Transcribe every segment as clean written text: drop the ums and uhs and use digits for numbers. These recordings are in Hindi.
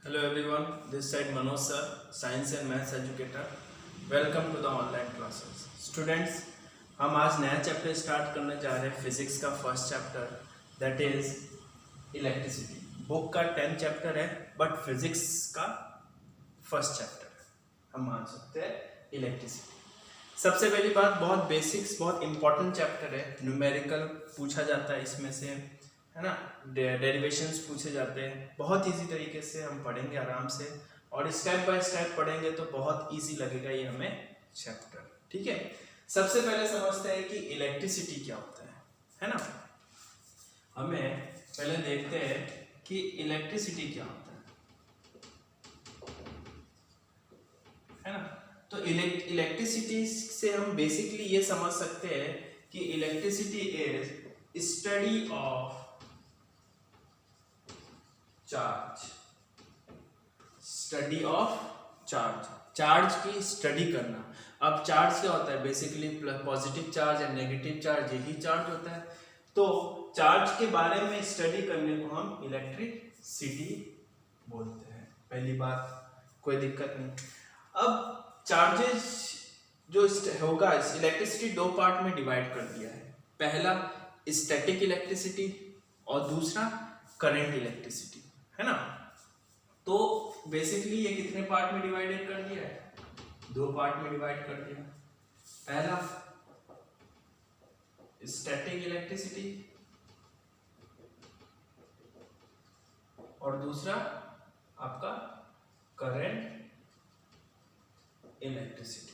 Hello everyone, this side Manoj sir, Science and Maths educator. Welcome to the online classes. Students, हम आज नया चैप्टर स्टार्ट करने जा रहे हैं फिजिक्स का first chapter that is electricity. Book का 10 चैप्टर है बट फिजिक्स का फर्स्ट चैप्टर है. हम मान सकते हैं इलेक्ट्रिसिटी. सबसे पहली बात, बहुत बेसिक्स, बहुत इंपॉर्टेंट चैप्टर है. न्यूमेरिकल पूछा जाता है इसमें से, है ना, डेरिवेशंस पूछे जाते हैं. बहुत इजी तरीके से हम पढ़ेंगे आराम से, और स्टेप बाय स्टेप पढ़ेंगे तो बहुत इजी लगेगा ये हमें चैप्टर. ठीक है, सबसे पहले समझते हैं कि इलेक्ट्रिसिटी क्या होता है ना. हमें पहले देखते हैं कि इलेक्ट्रिसिटी क्या होता है ना. तो इलेक्ट्रिसिटी से हम बेसिकली ये समझ सकते हैं कि electricity is study of charge. Study of charge, charge की स्टडी करना. अब चार्ज क्या होता है? बेसिकली पॉजिटिव चार्ज या नेगेटिव चार्ज, यही चार्ज होता है. तो चार्ज के बारे में स्टडी करने को हम इलेक्ट्रिसिटी बोलते हैं. पहली बात, कोई दिक्कत नहीं. अब चार्जेस जो होगा, इलेक्ट्रिसिटी दो पार्ट में डिवाइड कर दिया है. पहला स्टैटिक इलेक्ट्रिसिटी और दूसरा करंट इलेक्ट्रिसिटी, है ना. तो बेसिकली ये कितने पार्ट में डिवाइडेड कर दिया है? दो पार्ट में डिवाइड कर दिया. पहला स्टैटिक इलेक्ट्रिसिटी और दूसरा आपका करंट इलेक्ट्रिसिटी.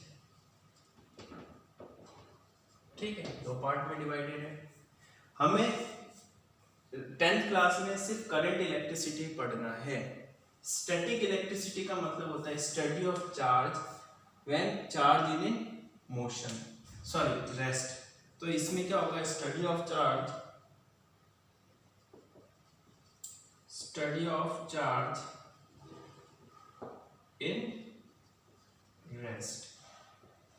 ठीक है, दो पार्ट में डिवाइडेड है. हमें 10th क्लास में सिर्फ करंट इलेक्ट्रिसिटी पढ़ना है. स्टैटिक इलेक्ट्रिसिटी का मतलब होता है study of charge when charge in motion, sorry rest. तो इसमें क्या होगा? Study of charge, study of charge in rest.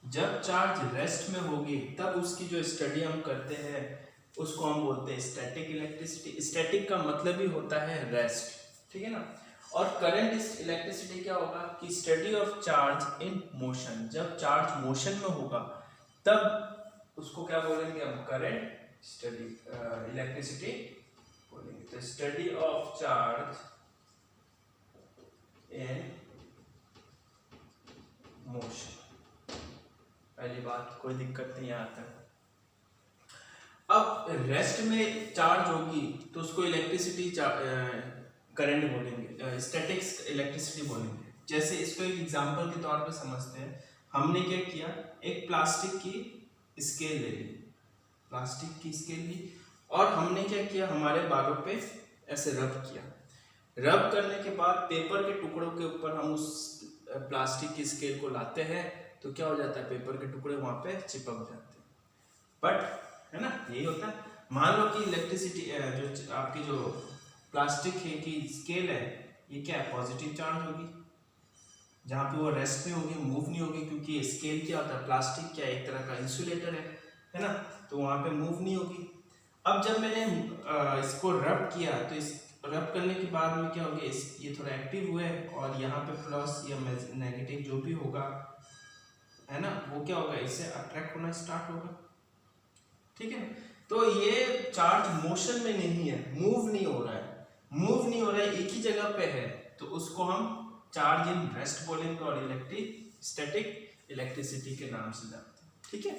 जब चार्ज रेस्ट में होगी तब उसकी जो स्टडी हम करते हैं उसको हम बोलते हैं स्टैटिक इलेक्ट्रिसिटी. स्टैटिक का मतलब ही होता है रेस्ट. ठीक है ना. और करंट इलेक्ट्रिसिटी क्या होगा कि study of charge in motion. जब चार्ज मोशन में होगा तब उसको क्या बोलेंगे हम? करंट स्टडी इलेक्ट्रिसिटी बोलेंगे. तो study of charge in motion. पहली बात, कोई दिक्कत नहीं आता. अब रेस्ट में चार्ज होगी तो उसको इलेक्ट्रिसिटी करंट बोलेंगे, स्टैटिक इलेक्ट्रिसिटी बोलेंगे. जैसे इसको एक एग्जांपल के तौर पे समझते हैं. हमने क्या किया, एक प्लास्टिक की स्केल ले ली, प्लास्टिक की स्केल ली, और हमने क्या किया, हमारे बालों पे ऐसे रब किया. रब करने के बाद पेपर के टुकड़ों के ऊपर हम उस प्लास्टिक की स्केल को लाते हैं तो क्या हो जाता है? पेपर के टुकड़े वहां पे चिपक जाते हैं. बट है ना, यही होता है. मान लो कि इलेक्ट्रिसिटी जो आपकी जो प्लास्टिक है की स्केल है, ये क्या है? पॉजिटिव चार्ज होगी. जहाँ पे वो रेस्ट में होगी, मूव नहीं होगी, क्योंकि स्केल क्या होता है? प्लास्टिक क्या एक तरह का इंसुलेटर है ना, तो वहाँ पे मूव नहीं होगी. अब जब मैंने इसको रब किया तो इस रब करने के बाद में क्या हो गया? ये थोड़ा एक्टिव हुए और यहाँ पे प्लस या नेगेटिव जो भी होगा, है ना, वो क्या होगा? इससे अट्रैक्ट होना स्टार्ट होगा. ठीक है. तो ये चार्ज मोशन में नहीं है, मूव नहीं हो रहा है, मूव नहीं हो रहा है, एक ही जगह पे है, तो उसको हम चार्ज इन रेस्ट बोलेंगे और स्टैटिक इलेक्ट्रिसिटी के नाम से जानते हैं. ठीक है.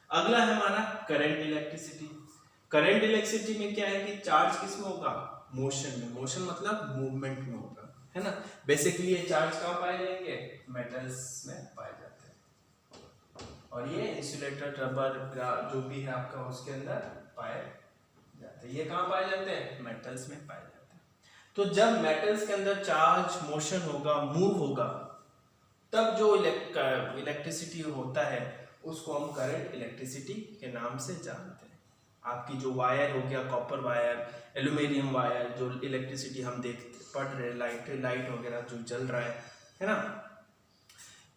अगला है हमारा करंट इलेक्ट्रिसिटी. करंट इलेक्ट्रिसिटी में क्या है कि चार्ज किस में होगा? मोशन में. मोशन मतलब मूवमेंट में होगा, है ना. बेसिकली ये चार्ज कहाँ पाए जाएंगे? मेटल्स में पाए जाते हैं. और ये इंसुलेटर, रबर, जो भी है आपका, उसके अंदर पाए जाते हैं. ये कहाँ पाए जाते हैं? मेटल्स में पाए जाते हैं. तो जब मेटल्स के अंदर चार्ज मोशन होगा, मूव होगा, तब जो इलेक्ट्रिसिटी होता है उसको हम करंट इलेक्ट्रिसिटी के नाम से जानते हैं. आपकी जो वायर हो गया, कॉपर वायर, एल्यूमिनियम वायर, जो इलेक्ट्रिसिटी हम पढ़ रहे, लाइट वगैरह जो जल रहा है ना,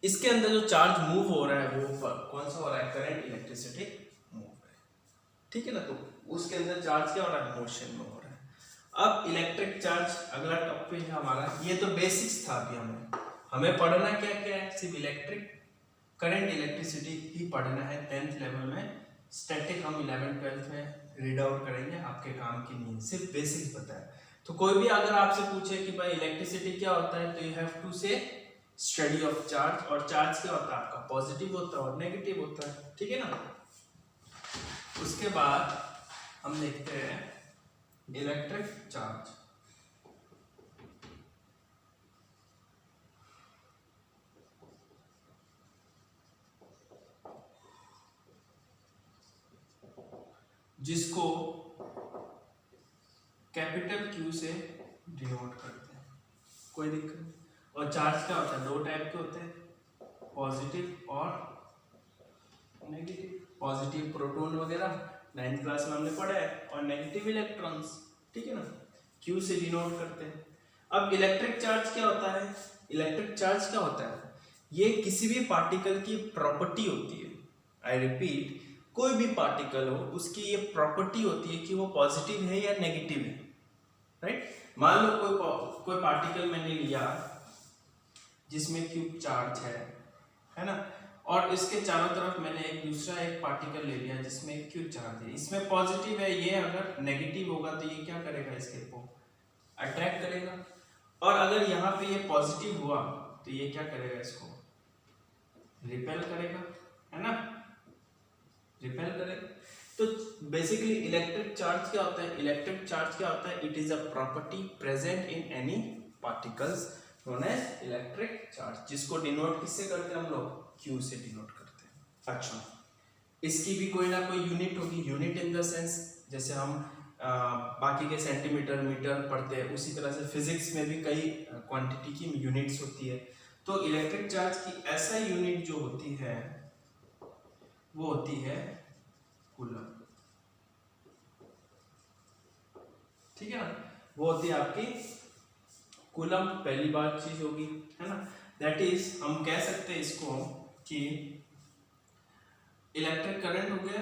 इसके अंदर जो चार्ज मूव हो रहा है वो कौन सा हो रहा है? करंट इलेक्ट्रिसिटी मूव है. ठीक है ना. तो उसके अंदर चार्ज क्या हो रहा है? मोशन में हो रहा है. अब इलेक्ट्रिक चार्ज अगला टॉपिक है हमारा। ये तो बेसिक्स था। अभी हमें पढ़ना क्या क्या है, सिर्फ इलेक्ट्रिक करंट इलेक्ट्रिसिटी ही पढ़ना है 10th लेवल में। स्टैटिक हम 11th 12th में रीड आउट करेंगे, आपके काम की नहीं, सिर्फ बेसिक्स पता है। तो कोई भी अगर आपसे पूछे कि भाई इलेक्ट्रिसिटी क्या होता है, तो यू हैव टू से स्टडी ऑफ चार्ज। और चार्ज क्या होता है आपका, पॉजिटिव होता है और नेगेटिव होता है, ठीक है ना। उसके बाद हम देखते हैं इलेक्ट्रिक चार्ज। जिसको कैपिटल Q से डिनोट करते हैं, कोई दिक्कत नहीं। और चार्ज क्या होता है, दो टाइप के होते हैं, पॉजिटिव और नेगेटिव। पॉजिटिव प्रोटॉन वगैरह 9th क्लास में हमने पढ़ा है, और नेगेटिव इलेक्ट्रॉन्स, ठीक है ना, Q से डिनोट करते हैं। अब इलेक्ट्रिक चार्ज क्या होता है, इलेक्ट्रिक चार्ज क्या होता है, ये किसी भी पार्टिकल की प्रॉपर्टी होती है। आई रिपीट, कोई भी पार्टिकल हो उसकी ये प्रॉपर्टी होती है कि वो पॉजिटिव है या नेगेटिव है, राइट। मान लो कोई पार्टिकल मैंने लिया जिसमें क्यूब चार्ज है ना, और इसके चारों तरफ मैंने एक पार्टिकल ले लिया जिसमें एक क्यूब चार्ज है, इसमें पॉजिटिव है, ये अगर नेगेटिव होगा तो ये क्या करेगा, इसके को अट्रैक्ट करेगा। और अगर यहाँ पे ये पॉजिटिव हुआ तो ये क्या करेगा, इसको रिपेल करेगा, है ना, रिपेल करेगा। तो बेसिकली इलेक्ट्रिक चार्ज क्या होता है, इलेक्ट्रिक चार्ज क्या होता है, it is a property present in any particles known as electric charge, जिसको डिनोट किससे करते हैं हम लोग, Q से डिनोट करते हैं। अच्छा, इसकी भी कोई ना कोई यूनिट होगी, यूनिट इन द सेंस जैसे हम बाकी के सेंटीमीटर मीटर पढ़ते हैं, उसी तरह से फिजिक्स में भी कई क्वांटिटी की यूनिट्स होती है। तो इलेक्ट्रिक चार्ज की ऐसा यूनिट जो होती है वो होती है कूलम, ठीक है ना, वो होती है आपकी कूलम। पहली बात चीज होगी, है ना, दैट इज हम कह सकते हैं इसको कि इलेक्ट्रिक करंट हो गया,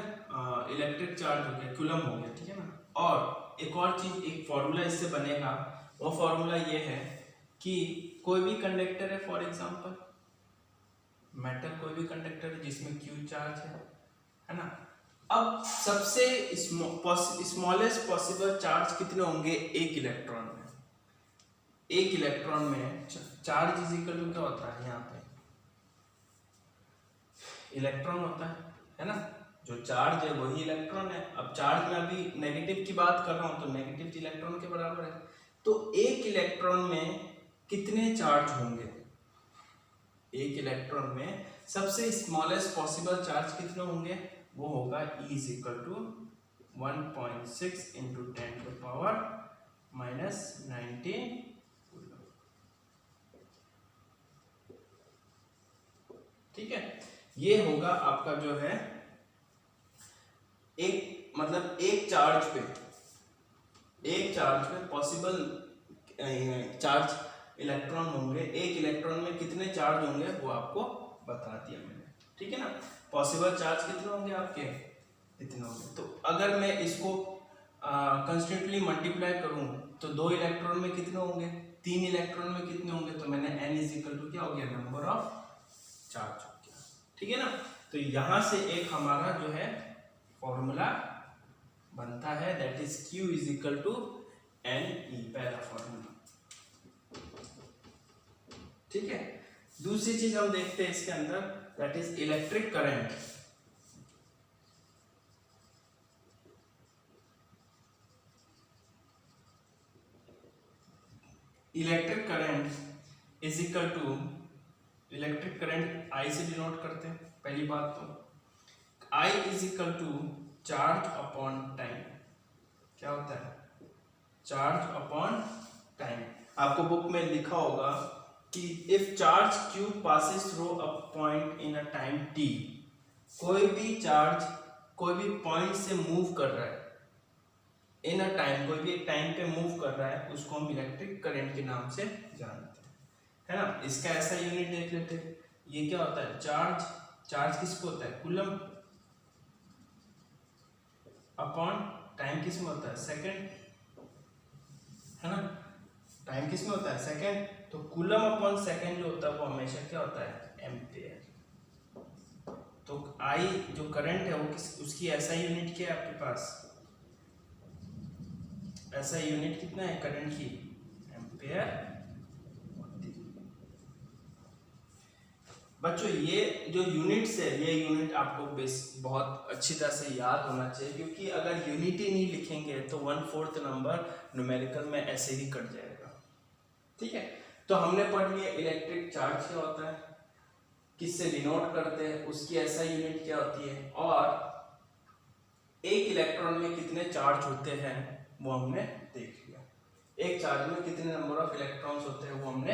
इलेक्ट्रिक चार्ज हो गया, कूलम हो गया, ठीक है ना। और एक और चीज, एक फॉर्मूला इससे बनेगा, वो फॉर्मूला ये है कि कोई भी कंडक्टर है, फॉर एग्जांपल मेटल, कोई भी कंडक्टर है जिसमें Q चार्ज है ना। अब सबसे स्मॉलेस्ट पॉसिबल चार्ज कितने होंगे, एक इलेक्ट्रॉन में। एक इलेक्ट्रॉन में चार्ज इज इक्वल टू क्या होता है, यहाँ पे इलेक्ट्रॉन होता है ना, जो चार्ज है वही इलेक्ट्रॉन है। अब चार्ज में अभी नेगेटिव की बात कर रहा हूं तो नेगेटिव इलेक्ट्रॉन के बराबर है। तो एक इलेक्ट्रॉन में कितने चार्ज होंगे, एक इलेक्ट्रॉन में सबसे स्मॉलेस्ट पॉसिबल चार्ज कितने होंगे, वो होगा E is equal to 1.6 into 10⁻⁻⁹ ठीक है। ये होगा आपका जो है एक, मतलब एक चार्ज पे पॉसिबल चार्ज इलेक्ट्रॉन होंगे, एक इलेक्ट्रॉन में कितने चार्ज होंगे वो आपको बता दिया मैंने, ठीक है ना। पॉसिबल चार्ज कितने होंगे आपके, इतने होंगे। तो अगर मैं इसको कंस्टेंटली मल्टीप्लाई करूं तो दो इलेक्ट्रॉन में कितने होंगे, तीन इलेक्ट्रॉन में कितने होंगे, तो मैंने n इज इक्वल टू क्या हो गया, नंबर ऑफ चार्ज हो गया, ठीक है ना। तो यहां से एक हमारा जो है फॉर्मूला बनता है, that is Q is equal to NE, पहला फॉर्मूला, ठीक है। दूसरी चीज हम देखते हैं इसके अंदर, that is electric current. Electric current is equal to, electric current I से डिनोट करते हैं। पहली बात तो I is equal to charge upon time. क्या होता है, चार्ज अपॉन टाइम। आपको बुक में लिखा होगा कि if charge Q passes through a point in a time t, कोई भी चार्ज कोई भी पॉइंट से मूव कर रहा है इन अ टाइम, कोई भी एक टाइम पे मूव कर रहा है, उसको हम इलेक्ट्रिक करंट के नाम से जानते हैं, है ना। इसका ऐसा यूनिट देख लेते हैं, ये क्या होता है, चार्ज, चार्ज किसको होता है, कूलम, अपॉन टाइम किसमें होता है, सेकंड, है ना, टाइम किस में होता है, सेकंड, तो कूलम अपॉन सेकंड जो होता है वो हमेशा क्या होता है, एम्पियर। तो आई जो करंट है वो उसकी एसआई यूनिट क्या है आपके पास, एसआई यूनिट कितना है करंट की, एम्पियर। बच्चों ये जो यूनिट्स है, ये यूनिट आपको बहुत अच्छी तरह से याद होना चाहिए, क्योंकि अगर यूनिट ही नहीं लिखेंगे तो 1/4 नंबर न्यूमेरिकल में ऐसे ही कट जाएगा। ठीक है, तो हमने पढ़ लिया इलेक्ट्रिक चार्ज क्या होता है, किससे डिनोट करते हैं, उसकी एसआई यूनिट क्या होती है, और एक इलेक्ट्रॉन में कितने चार्ज होते हैं वो हमने देख लिया। एक चार्ज में कितने नंबर ऑफ इलेक्ट्रॉन्स होते हैं वो हमने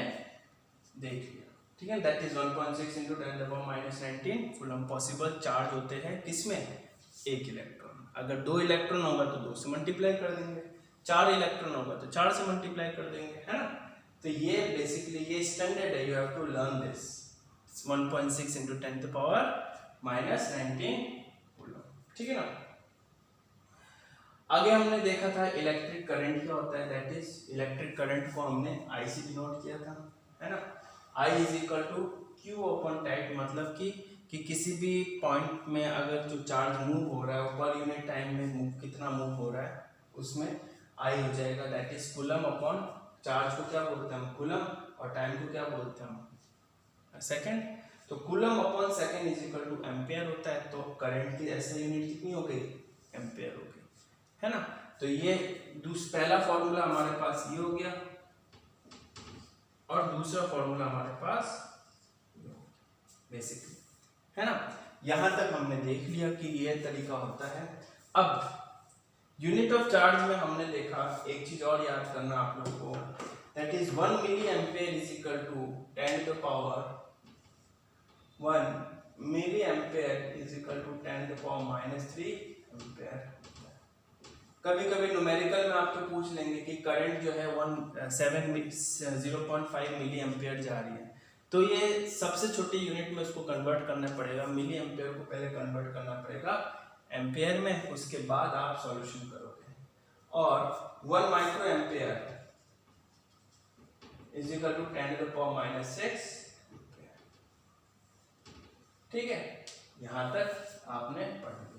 देख लिया। ठीक है, that is 1.6 × 10⁻19 coulomb possible charge होते हैं किसमें, एक इलेक्ट्रॉन। अगर 2 इलेक्ट्रॉन होगा तो 2 से मल्टीप्लाई कर देंगे, 4 इलेक्ट्रॉन होगा तो 4 से मल्टीप्लाई कर देंगे, है ना। तो ये बेसिकली ये स्टैंडर्ड है, you have to learn this. 1.6 × 10⁻19 coulomb. ठीक है ना। आगे हमने देखा था इलेक्ट्रिक करंट क्या होता है, दैट इज इलेक्ट्रिक करंट को हमने आई से डिनोट किया था, है ना। I is equal to Q upon time, मतलब कि किसी भी पॉइंट में अगर जो चार्ज मूव हो रहा है वो पर यूनिट टाइम में कितना मूव हो रहा है उसमें I हो जाएगा, that is coulomb upon charge को क्या बोलते हैं हम, कूलम, और टाइम को क्या बोलते हैं हम, सेकंड। तो coulomb upon second is equal two ampere होता है, तो करंट की ऐसे यूनिट कितनी हो गई, एम्पियर हो गई, है ना। तो ये पहला फॉर्मूला हमारे पास ये हो गया, और दूसरा फॉर्मूला हमारे पास बेसिकली, है ना। यहां तक हमने देख लिया कि ये तरीका होता है। अब यूनिट ऑफ चार्ज में हमने देखा, एक चीज और याद करना आप लोगों को, that is 1 milli ampere is equal to 1 milli ampere is equal to 10⁻³ ampere. कभी कभी न्यूमेरिकल में आपको पूछ लेंगे कि करंट जो है 0.5 मिली एम्पियर जा रही है, तो ये सबसे छोटी यूनिट में उसको कन्वर्ट करना पड़ेगा, मिली एम्पियर को पहले कन्वर्ट करना पड़ेगा एम्पियर में, उसके बाद आप सॉल्यूशन करोगे। और 1 micro ampere is equal to 10⁻⁶। ठीक है, यहां तक आपने पढ़ लिया।